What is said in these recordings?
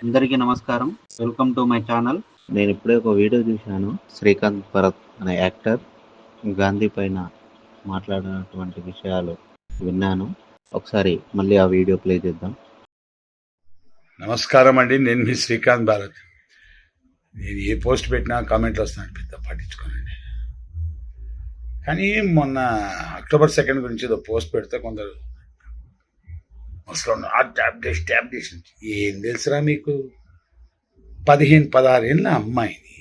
అందరికీ నమస్కారం. Welcome to my channel. నేను ఇప్పుడే ఒక వీడియో చూశాను. శ్రీకాంత్ భరత్ అనే యాక్టర్ గాంధీ పైన మాట్లాడినటువంటి విషయాలు విన్నాను. ఒకసారి మళ్ళీ ఆ వీడియో ప్లే చేద్దాం. నమస్కారం అండి, నేను మీ శ్రీకాంత్ భారత్. నేను ఏ పోస్ట్ పెట్టినా కామెంట్లు వస్తున్నాను, పెద్ద పట్టించుకోనండి. కానీ మొన్న అక్టోబర్ 2 గురించి ఏదో పోస్ట్ పెడితే కొందరు ముసలు ట్యాబ్లేషన్ ఏం తెలుసురా మీకు? 15-16 ఏళ్ళ అమ్మాయిని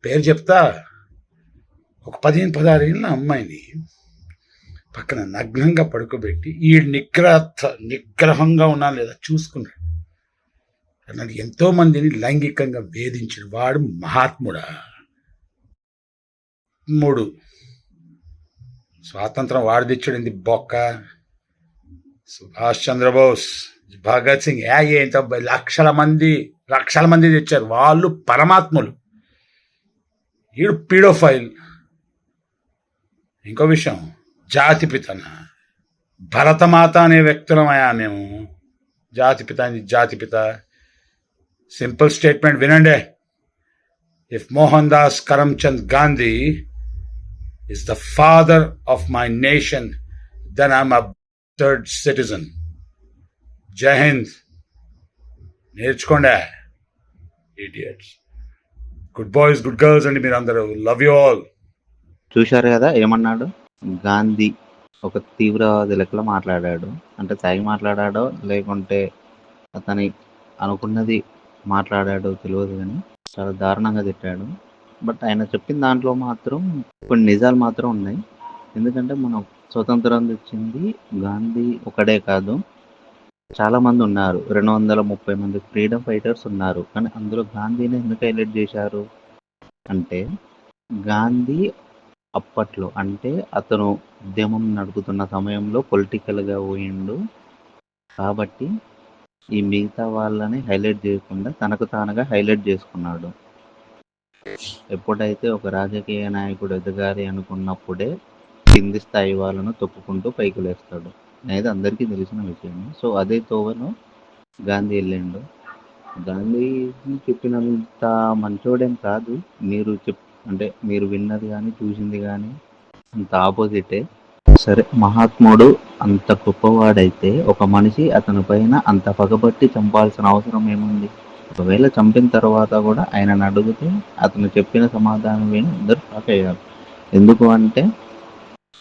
పేరు చెప్తా, ఒక 15-16 ఏళ్ళ అమ్మాయిని పక్కన నగ్నంగా పడుకోబెట్టి ఈ నిగ్రహంగా ఉన్నా లేదా చూసుకున్నాడు. అన్నది ఎంతో మందిని లైంగికంగా వేధించిన వాడు మహాత్ముడా? స్వాతంత్రం వాడు తెచ్చాడింది బొక్క. సుభాష్ చంద్రబోస్, భగత్ సింగ్ ఏంత లక్షల మంది తెచ్చారు, వాళ్ళు పరమాత్ములు. ఈడు పీడోఫైల్. ఇంకో విషయం, జాతిపితన భరతమాత అనే వ్యక్తులమయా మేము. జాతిపిత సింపుల్ స్టేట్మెంట్ వినండి. If Mohan Das Karamchand Gandhi is the father of my nation, then I'm a third citizen. Jai Hind. నేర్చుకోండి idiots. Good boys, good girls అండి మీరందరూ. Love you all. చూశారు కదా ఏమన్నాడు? గాంధీ ఒక తీవ్రవాది లెక్కలో మాట్లాడాడు. అంటే తాగి మాట్లాడాడో లేకుంటే అతని అనుకున్నది మాట్లాడాడో తెలియదు, కానీ చాలా దారుణంగా తిట్టాడు. బట్ ఆయన చెప్పిన దాంట్లో మాత్రం కొన్ని నిజాలు మాత్రం ఉన్నాయి. ఎందుకంటే మనం స్వతంత్రం తెచ్చింది గాంధీ ఒకడే కాదు, చాలా మంది ఉన్నారు. 230 మంది ఫ్రీడమ్ ఫైటర్స్ ఉన్నారు. కానీ అందులో గాంధీని ఎందుకు హైలైట్ చేశారు అంటే, గాంధీ అప్పట్లో అంటే అతను ఉద్యమం నడుపుతున్న సమయంలో పొలిటికల్గా పోయిండు కాబట్టి ఈ మిగతా వాళ్ళని హైలైట్ చేయకుండా తనకు తానుగా హైలైట్ చేసుకున్నాడు. ఎప్పుడైతే ఒక రాజకీయ నాయకుడు ఎదగాలి అనుకున్నప్పుడే కింది స్థాయి వాళ్ళను తొక్కుకుంటూ పైకి లేస్తాడు అనేది అందరికీ తెలిసిన విషయం. సో అదే తోవను గాంధీ వెళ్ళిండు. గాంధీ చెప్పినంత మంచోడేం కాదు. అంటే మీరు విన్నది కానీ చూసింది కానీ అంత ఆపోజిటే. సరే, మహాత్ముడు అంత గొప్పవాడైతే ఒక మనిషి అతని పైన అంత పగబట్టి చంపాల్సిన అవసరం ఏముంది? ఒకవేళ చంపిన తర్వాత కూడా ఆయనను అడిగితే అతను చెప్పిన సమాధానం విని అందరూ షాక్ అయ్యారు. ఎందుకు అంటే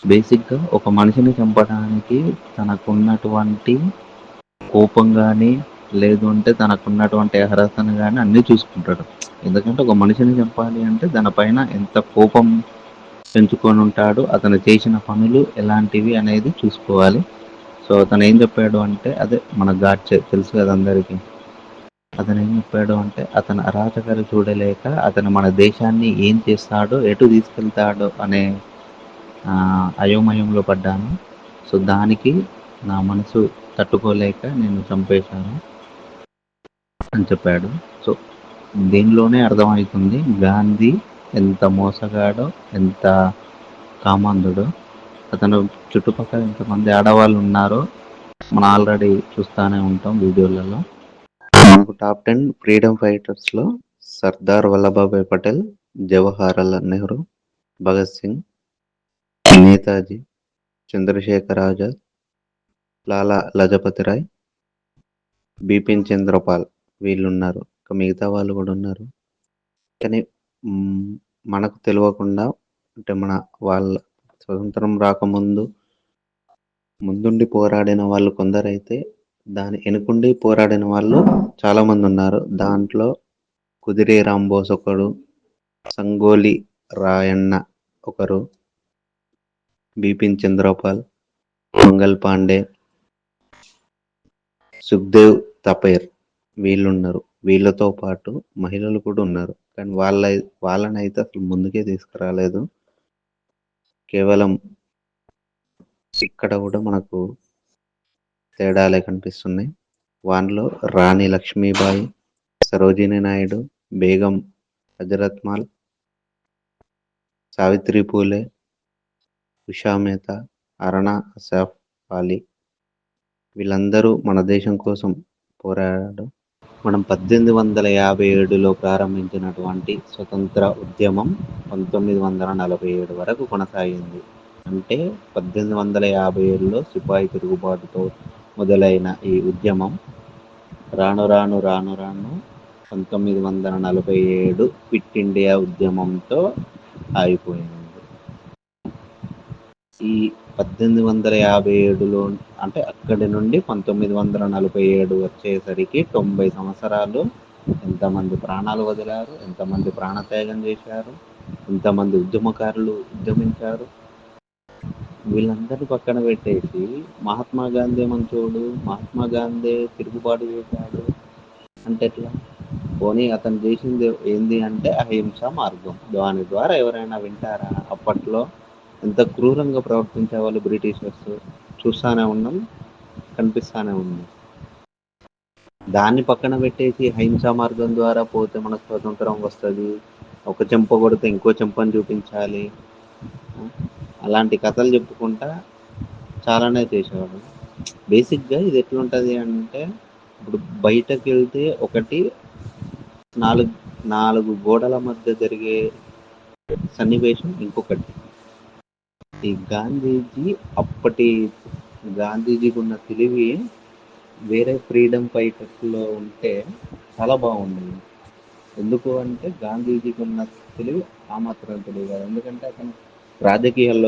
బేసిక్గా ఒక మనిషిని చంపడానికి తనకున్నటువంటి కోపం కానీ లేదు అంటే తనకున్నటువంటి అర్హతను కానీ అన్నీ చూసుకుంటాడు. ఎందుకంటే ఒక మనిషిని చంపాలి అంటే దానిపైన ఎంత కోపం పెంచుకొని ఉంటాడు, అతను చేసిన పనులు ఎలాంటివి అనేది చూసుకోవాలి. సో అతను ఏం చెప్పాడు అంటే, అదే మన గాడ్చే తెలుసు కదా అందరికీ. అతను ఏం చెప్పాడు అంటే, అతను అరాచకాలు చూడలేక అతను మన దేశాన్ని ఏం చేస్తాడో ఎటు తీసుకెళ్తాడో అనే అయోమయంలో పడ్డాను. సో దానికి నా మనసు తట్టుకోలేక నేను చంపేశాను అని చెప్పాడు. సో దీనిలోనే అర్థమవుతుంది గాంధీ ఎంత మోసగాడో, ఎంత కామాంధుడో. అతను చుట్టుపక్కల ఎంతమంది ఆడవాళ్ళు ఉన్నారో మనం ఆల్రెడీ చూస్తూనే ఉంటాం వీడియోలలో. మనకు టాప్ 10 ఫ్రీడమ్ ఫైటర్స్లో సర్దార్ వల్లభాయ్ పటేల్, జవహర్లాల్ నెహ్రూ, భగత్ సింగ్, నేతాజీ, చంద్రశేఖర్ ఆజాద్, లాలా లజపతి రాయ్, బిపిన్ చంద్రపాల్ వీళ్ళు ఉన్నారు. మిగతా వాళ్ళు కూడా ఉన్నారు. కానీ మనకు తెలియకుండా అంటే వాళ్ళ స్వతంత్రం రాకముందు ముందుండి పోరాడిన వాళ్ళు కొందరైతే దాని వెనుకుండి పోరాడిన వాళ్ళు చాలా మంది ఉన్నారు. దాంట్లో కుదిరే రాంబోస్ ఒకడు, సంగోలి రాయన్న ఒకరు, బిపిన్ చంద్రపాల్, మంగల్ పాండే, సుఖ్దేవ్ తపేర్ వీళ్ళున్నారు. వీళ్ళతో పాటు మహిళలు కూడా ఉన్నారు. కానీ వాళ్ళనైతే అసలు ముందుకే తీసుకురాలేదు. కేవలం ఇక్కడ కూడా మనకు తేడాలే కనిపిస్తున్నాయి. వాటిలో రాణి లక్ష్మీబాయి, సరోజినీ నాయుడు, బేగం హజరత్మాల్, సావిత్రి పూలే, ఉషా మేతా, అరుణా అసాఫ్ అలీ, వీళ్ళందరూ మన దేశం కోసం పోరాడారు. మనం 1857లో ప్రారంభించినటువంటి స్వతంత్ర ఉద్యమం 1947 వరకు కొనసాగింది. అంటే 1857లో సిపాయి తిరుగుబాటుతో మొదలైన ఈ ఉద్యమం రాను రాను 1947 క్విట్ ఇండియా ఉద్యమంతో ఆగిపోయింది. ఈ 1857లో అంటే అక్కడి నుండి 1947 వచ్చేసరికి 90 సంవత్సరాలు. ఎంతమంది ప్రాణాలు వదిలారు, ఎంతమంది ప్రాణత్యాగం చేశారు, ఎంతమంది ఉద్యమకారులు ఉద్యమించారు. వీళ్ళందరినీ పక్కన పెట్టేసి మహాత్మా గాంధీ మంచోడు, మహాత్మా గాంధీ తిరుగుబాటు చేశాడు అంటే ఎట్లా? పోనీ అతను చేసింది ఏంది అంటే అహింస మార్గం. దాని ద్వారా ఎవరైనా వింటారా? అప్పట్లో ఎంత క్రూరంగా ప్రవర్తించే వాళ్ళు బ్రిటిషర్స్ చూస్తానే ఉన్నాం, కనిపిస్తానే ఉన్నాం. దాన్ని పక్కన పెట్టేసి అహింసా మార్గం ద్వారా పోతే మనకు స్వతంత్రం వస్తుంది, ఒక చెంప కొడితే ఇంకో చెంపని చూపించాలి, అలాంటి కథలు చెప్పుకుంటా చాలానే చేసేవాడు. బేసిక్గా ఇది ఎట్లుంటుంది అంటే, ఇప్పుడు బయటకు వెళ్తే ఒకటి నాలుగు గోడల మధ్య జరిగే సన్నివేశం ఇంకొకటి. ఈ గాంధీజీకి ఉన్న తెలివి వేరే ఫ్రీడమ్ ఫైటర్స్లో ఉంటే చాలా బాగుండేది. ఎందుకు అంటే గాంధీజీకి ఉన్న తెలివి ఆ మాత్రం తెలివి కాదు. ఎందుకంటే అతను రాజకీయాల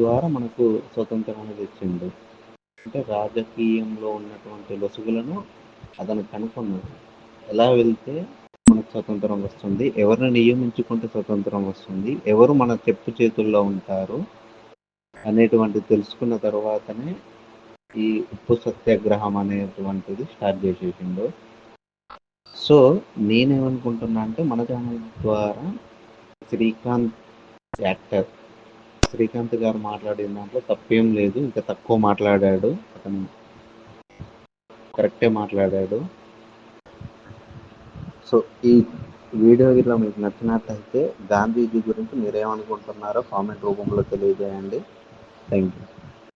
ద్వారా మనకు స్వతంత్రం అనేది ఇచ్చిండు. అంటే రాజకీయంలో ఉన్నటువంటి లొసుగులను అతను కనుక్కున్నాడు. ఎలా వెళ్తే మనకు స్వతంత్రం వస్తుంది, ఎవరిని నియమించుకుంటే స్వతంత్రం వస్తుంది, ఎవరు మన చెప్పు చేతుల్లో ఉంటారు అనేటువంటి తెలుసుకున్న తర్వాతనే ఈ ఉప్పు సత్యాగ్రహం అనేటువంటిది స్టార్ట్ చేసేసిండు. సో నేనేమనుకుంటున్నా అంటే మన ఛానల్ ద్వారా శ్రీకాంత్ గారు మాట్లాడిన దాంట్లో తప్పేం లేదు, ఇంకా తక్కువ మాట్లాడాడు, అతను కరెక్టే మాట్లాడాడు. సో ఈ వీడియో ఇట్లా మీకు నచ్చినట్లయితే గాంధీజీ గురించి మీరేమనుకుంటున్నారో కామెంట్ రూపంలో తెలియజేయండి. Thank you.